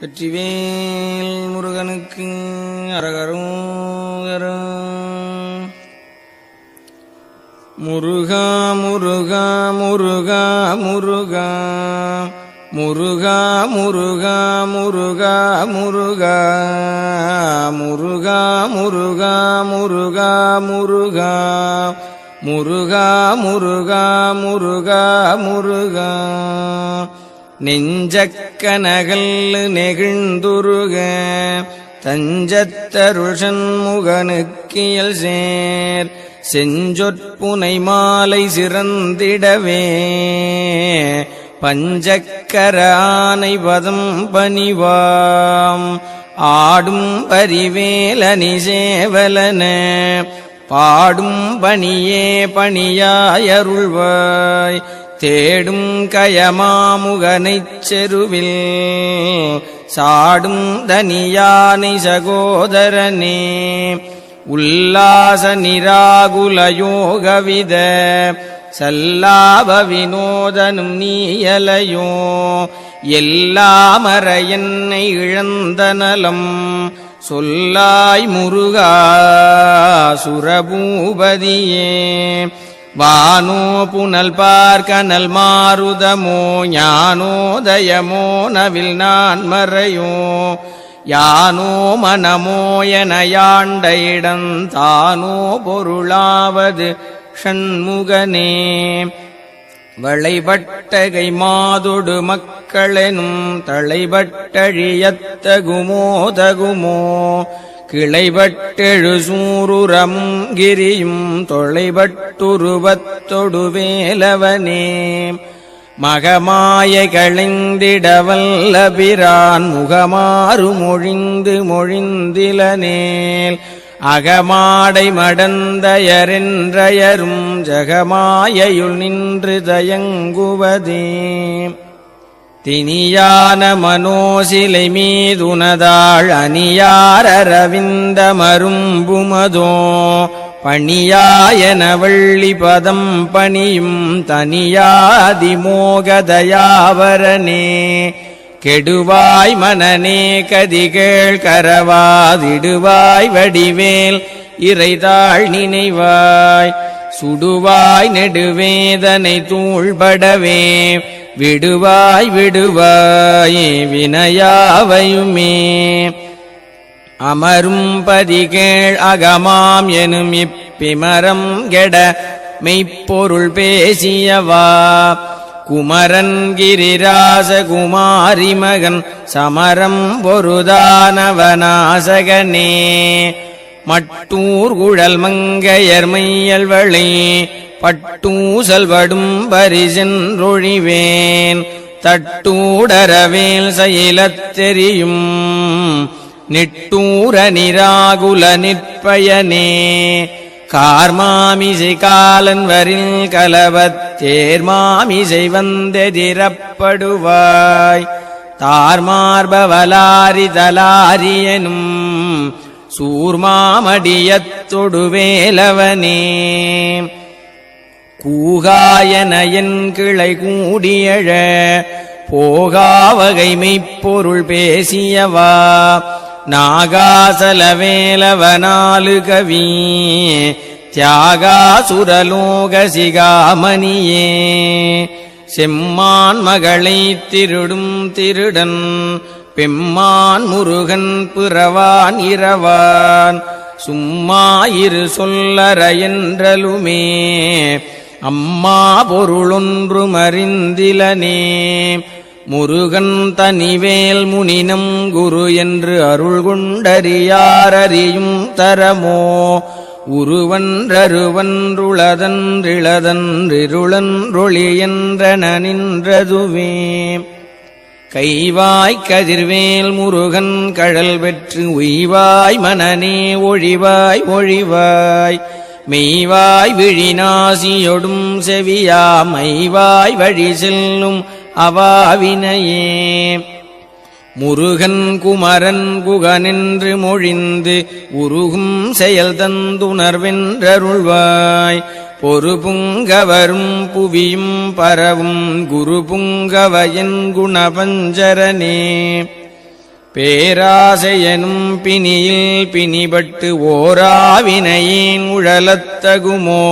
வெற்றிவேல் முருகனுக்கு அரகரோகரா. முருகா முருகா முருகா முருகா முருகா முருகா முருகா முருகா முருகா முருகா முருகா முருகா முருகா முருகா முருகா முருகா. நெஞ்சக்கனகல் நெகிழ்ந்துருக தஞ்சத்தருள் சண்முகனுக்கியல் சேர் செஞ்சொற்புனை மாலை சிறந்திடவே பஞ்சக்கர ஆனை பதம் பணிவாம் ஆடும் பரிவேலனி சேவலன பாடும் பணியே பணியாயருள்வாய் தேடும் கயமாமுகனைச் செருவில் சாடும் தனியானை சகோதரனே உல்லாச நிராகுல யோகவித சல்லாப வினோதனும் நீயலையோ எல்லாமற என்னை இழந்த நலம் சொல்லாய் முருகா சுரபூபதியே. வானோ புனல் பார்க்கனல் மாருதமோ ஞானோதயமோ நவில் நான் மறையோ யானோ மனமோ என யாண்ட இடம் தானோ பொருளாவது ஷண்முகனே. வளைபட்டகை மாதொடு மக்களெனும் தளைபட்டழியத்தகுமோ தகுமோ கிளைபட்டெழு சூருரமும் கிரியும் தொலைபட்டுருவத்தொடு வேலவனே. மகமாய களைந்திடவல்லபிரான் முகமாறு மொழிந்து மொழிந்திலனேல் அகமாடை மடந்தயரென்றயரும் ஜகமாயையுள் நின்று தயங்குவதே. தினியான மனோசிலை மீதுனதாள் அணியாரரவிந்த மரும்புமதோ பணியாயன வள்ளி பதம் பணியும் தனியாதிமோகதயாவரனே. கெடுவாய் மனநே கதிகேள் கரவாதிடுவாய் வடிவேல் இறைதாள் நினைவாய் சுடுவாய் நெடுவேதனை தூள்படவே விடுவாய் விடுவாயே வினையாவையுமே. அமரும் பதிகேள் அகமாம் எனும் இப்பிமரம் கெட மெய்ப்பொருள் பேசியவா குமரன் கிரிராச குமாரி மகன் சமரம் பொருதானவனாசகனே. மட்டூர் குழல் மங்கையர் மையல்வளை பட்டூசல்வடும் பரிசென்றொழிவேன் தட்டூடரவேல் செயலத் தெரியும் நிட்டூர நிராகுல நிற்பயனே. கார்மாமிசை காலன் வரில் கலவத் தேர்மாமிசை வந்தெதிரப்படுவாய் தார்மார்பவலாரி தலாரியனும் சூர்மாமடியத்தொடு வேலவனே. கூகாயன என் கிளை கூடியழ போகாவகை மெய்ப்பொருள் பேசியவா நாகாசலவேலவனாலு கவி தியாகாசுரலோக சிகாமணியே. செம்மான் மகளை திருடும் திருடன் பெம்மான் முருகன் பிறவான் இரவான் சும்மாயிரு சொல்லற என்றலுமே அம்மா பொருளொன்று மறிந்திலனே. முருகன் தனிவேல் முனினம் குரு என்று அருள் கொண்டறியாரறியும் தரமோ உருவன்றருவன்றுளதன்றிளதன்றிருளன்றொளி என்றன நின்றதுவே. கைவாய் கதிர்வேல் முருகன் கழல் பெற்று உய்வாய் மனநே ஒழிவாய் ஒழிவாய் மெய்வாய் விழிநாசியொடும் செவியா மைவாய் வழி செல்லும் அவாவினையே. முருகன் குமரன் குகனென்று மொழிந்து உருகும் செயல் தந்துணர்வென்றருள்வாய் பொறுபுங்கவரும் புவியும் பரவும் குரு புங்கவயன் குணபஞ்சரனே. பேராசையனும் பிணியில் பிணிபட்டு ஓராவினையேன் உழலத்தகுமோ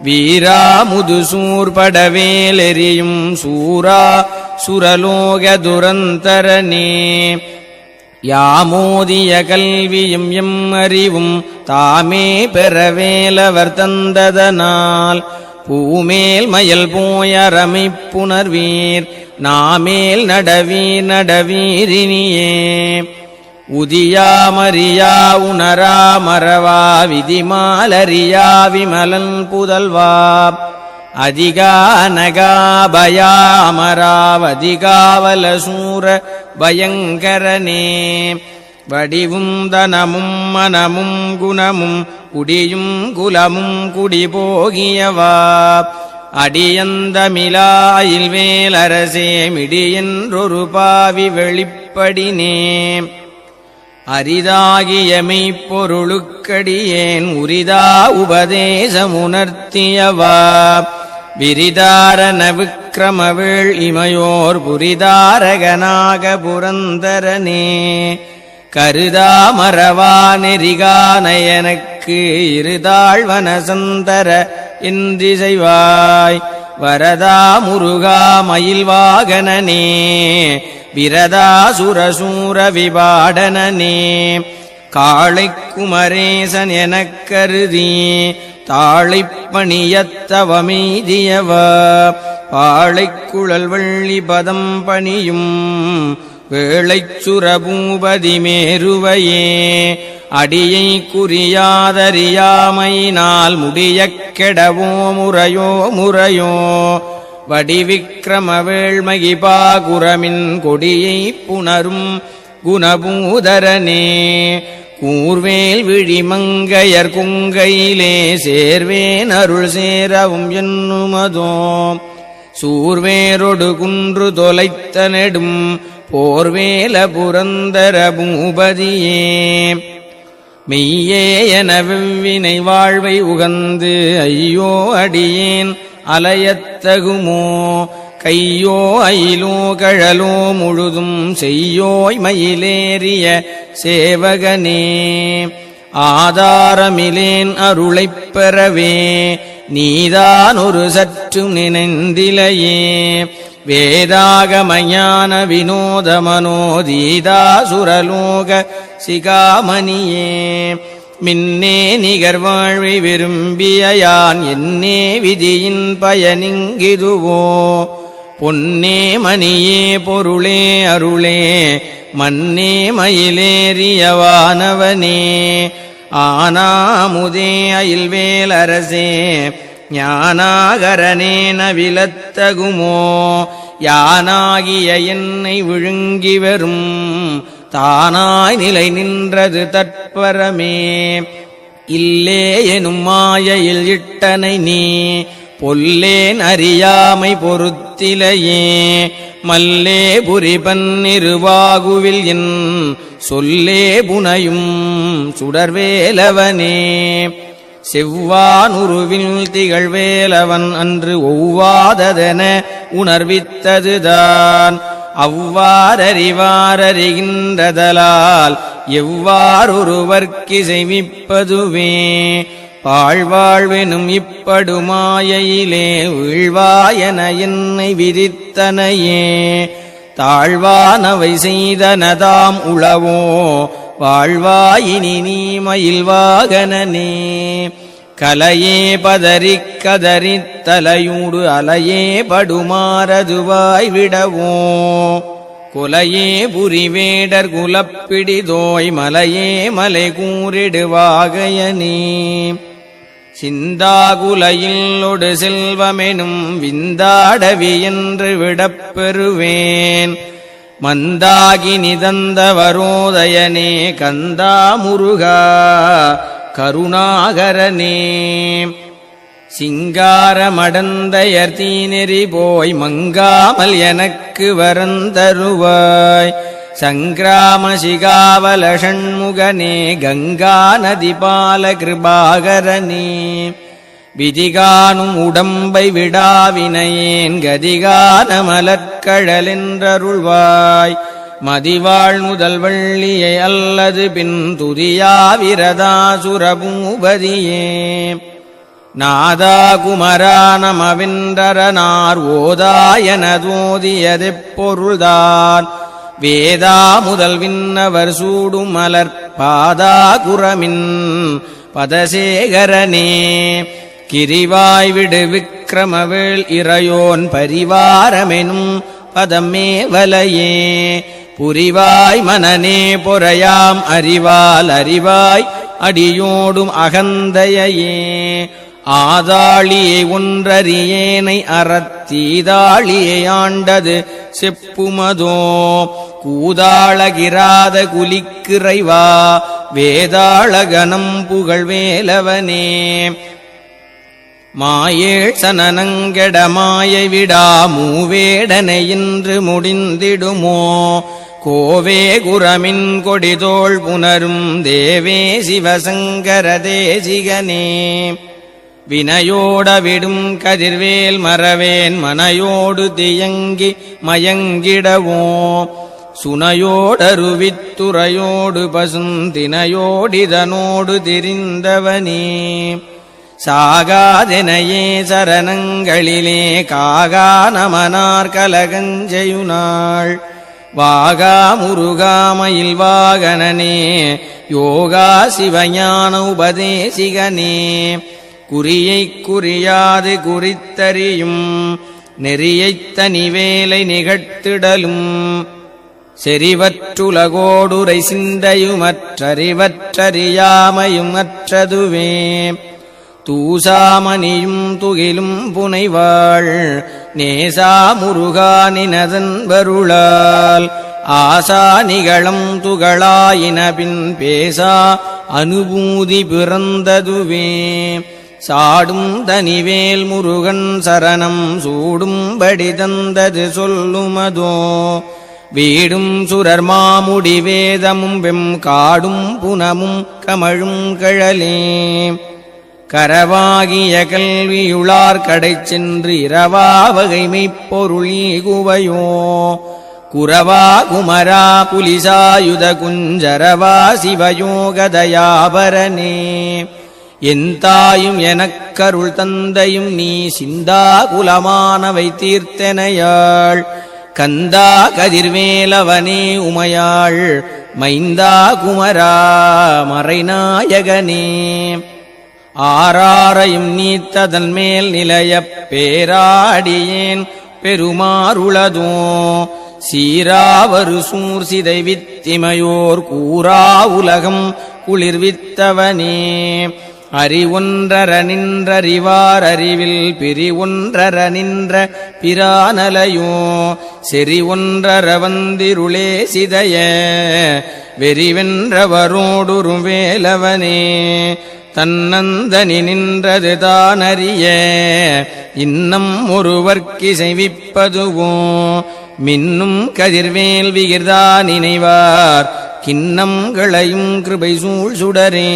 வீரா முதுசூர் படவேலெறியும் சூரா சுரலோக துரந்தரனே யாமோதிய கல்வியும் எம் அறிவும் தாமே பெறவேலவர் தந்ததனால் பூமேல் மயல் போயரமைப்புணர்வீர் நாமேல் நடவீர் நடவீரினியே உதியா மரியா உணரா மறவா விதிமாலரியா விமலன் புதல்வா அதிகா நகாபயா அமராவதிகாவல சூர பயங்கரனே வடிவும் தனமும் மனமும் குணமும் குடியும் குலமும் குடிபோகியவா அடியந்தமிலாயில் வேலரசே மிடியென்றொரு பாவி வெளிப்படினே அரிதாகிய மெய்ப்பொருளுக்கடியேன் உரிதா உபதேசமுணர்த்தியவா விரிதாரண விக்கிரமவேள் இமையோர் புரிதாரகனாக புரந்தரனே கருதா மறவா நெறிகா நயனக்கு இருதாழ்வனசந்தர இன்றிசைவாய் வரதா முருகா மயில்வாகனனே விரதா சுரசூர விபாடனனே காளைக் குமரேசன் எனக் கருதி தாளைப்பணியத்தவமெய்தியவ பாளைக்குழல் வள்ளி பதம் பணியும் வேளைச் சுரபூபதி மேருவையே அடியை குறியாதறியாமையினால் முடியக் கெடவோ முறையோ முறையோ வடிவிக்கிரம வேள்மகிபாகுரமின் கொடியை புணரும் குணபூதரனே கூர்வேல் விழிமங்கையர் குங்கையிலே சேர்வேன் அருள் சேரவும் என்னுமதோ சூர்வேரொடு குன்று தொலைத்த நெடும் போர்வேல புரந்தர பூபதியே மெய்யே என வெவ்வினை வாழ்வை உகந்து ஐயோ அடியேன் அலையத்தகுமோ கையோ அயிலோ கழலோ முழுதும் செய்யோய் மயிலேறிய சேவகனே ஆதாரமிலேன் அருளைப் பெறவே நீதான் ஒரு சற்றும் நினைந்திலையே வேதாகமஞான வினோத மனோதீதா சுரலோக சிகாமணியே மின்னே நிகர்வாழ்வை விரும்பிய யான் என்னே விதியின் பயனிங்கிதுவோ பொன்னே மணியே பொருளே அருளே மன்னே மயிலேறியவானவனே ஆனாமுதே அயில்வேலரசே ஞானாகரனே நவிலத்தகுமோ யானாகிய என்னை விழுங்கி வரும் தானாய் நிலை நின்றது தற்பரமே இல்லே எனும் மாயையில் இட்டனை நீ பொல்லேன் அறியாமை பொறுத்திலையே மல்லே புரிபன்னிருவாகுவில் என் சொல்லே புனையும் சுடர்வேலவனே செவ்வானுருவில் திகழ்வேலவன் அன்று ஒவ்வாததென உணர்வித்ததுதான் அவ்வாறறிவாரறிகின்றதலால் எவ்வாறொருவர்க்கு செய்விப்பதுவே பாழ்வாழ்வெனும் இப்படுமாயையிலே வீழ்வாயன என்னை விதித்தனையே தாழ்வானவை செய்தனதாம் உளவோ வாழ்வாயினி நீ மயில்வாகனனே கலையே பதறிக் கதறித் தலையூடு அலையே படுமாறதுவாய் விடவோ குலையே புரிவேடர் குலப்பிடிதோய் மலையே மலை கூறிடுவாகையனே சிந்தாகுலையில்லொடு செல்வமெனும் விந்தாடவி என்று விடப்பெறுவேன் மந்தாகி நிதந்தவரோதயனே கந்தா முருகா கருணாகரனே சிங்காரமடந்தையர் தீநெறி போய் மங்காமல் எனக்கு வரந்தருவாய் சங்கிராம சிகாவல ஷண்முகனே கங்கா நதி பால கிருபாகரனே விதிகானும் உடம்பை விடாவினையேன் கதிகான மலர்கழலென்றருள்வாய் மதிவாழ் முதல் வள்ளியை அல்லது பின் துதியாவிரதாசுரபூபதியே நாதா குமரா நமவென்றரனார் ஓதாயனதோதியதெப்பொருள்தான் வேதா முதல் விண்ணவர் சூடும் மலர் பாதா குரமின் பதசேகரனே கிரிவாய் விடு விக்கிரமவேள் இறையோன் பரிவாரமெனும் பதமே வலையே புரிவாய் மனநே பொறையாம் அறிவால் அறிவாய் அடியோடும் அகந்தையே ஆதாளியை ஒன்றறியேனை அறத்தீதாளியை ஆண்டது செப்புமதோ கூதாளகிராத குலிக்கிறைவா வேதாளகனம் புகழ்வேலவனே மாயேழ் சனனங்கெட மாயை விடா மூவேடனை இன்று முடிந்திடுமோ கோவே குரமின் கொடிதோள் புனரும் தேவே சிவசங்கர தேசிகனே வினையோட விடும் கதிர்வேல் மறவேன் மனையோடு தியங்கி மயங்கிடவோ சுனையோடருவித்துறையோடு பசுந்தினையோடிதனோடு திரிந்தவனே சாகாதெனையே சரணங்களிலே காகா நமனார் கலகஞ்செயுனாள் வாகா முருகாமயில் வாகனனே யோகா சிவஞான உபதேசிகனே குறியைக் குறியாது குறித்தறியும் நெறியைத் தனிவேலை நிகழ்த்திடலும் செறிவற்றுலகோடுரை சிந்தையுமற்றறிவற்றறியாமையும் அற்றதுவே தூசாமணியும் துகிலும் புனைவாள் நேசா முருகானினதன் வருளால் ஆசா நிகழம் துகளாயின பின் பேசா அனுபூதி பிறந்ததுவே சாடும் தனிவேல் முருகன் சரணம் சூடும்படி தந்தது சொல்லுமதோ வீடும் சுரர் மாமுடி வேதமும் வெம் காடும் புனமும் கமழும் கழலே கரவாகிய கல்வியுளார் கடை சென்று இரவா வகைமைப் பொருளீகுவையோ குரவா குமரா புலிசாயுத குஞ்சரவா சிவயோகதயாபரனே என் தாயும் எனக்கருள் தந்தையும் நீ சிந்தா குலமானவை தீர்த்தனையாள் கந்தா கதிர்வேலவனே உமையாள் மைந்தா குமரா மறைநாயகனே ஆராரையும் நீத்ததன் மேல் நிலையப் பேராடியேன் பெருமாறுளதோ சீராவரு சூர் சிதை வித்திமையோர் கூறா உலகம் குளிர்வித்தவனே அறிவொன்றர நின்றறிவார் அறிவில் பிரிவொன்றர நின்ற பிரானலையோ செறி ஒன்றர வந்திருளே சிதைய வெறிவென்றவரோடுறும் வேலவனே தன்னந்தனி நின்றது தானறிய இன்னம் ஒருவர்க்கிசைவிப்பதுவோ மின்னும் கதிர்வேல் விகிர்தா நினைவார் கிண்ணங்களையும் கிருபை சூழ் சுடரே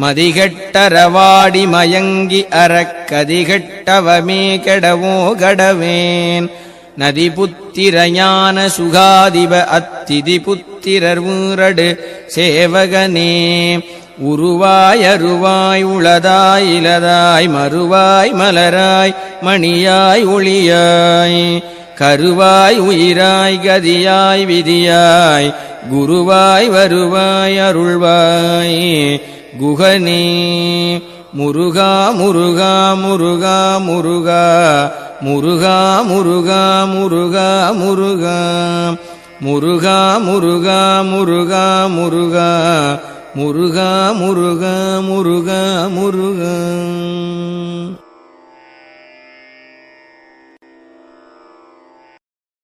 மதிகட்டரவாடி மயங்கி அறக்கதிகட்டவமே கெடவோ கடவேன் நதி புத்திர ஞான சுகாதிப அத்திதி புத்திரர் ஊரடு சேவகனே உருவாய் அருவாய் உளதாய் இலதாய் மறுவாய் மலராய் மணியாய் ஒளியாய் கருவாய் உயிராய் கதியாய் விதியாய் குருவாய் வருவாய் அருள்வாய் குகனே முருகா முருகா முருகா முருகா முருகா முருகா முருகா முருகா முருகா முருகா முருகா முருகா முருகா முருகா முருகா முருகா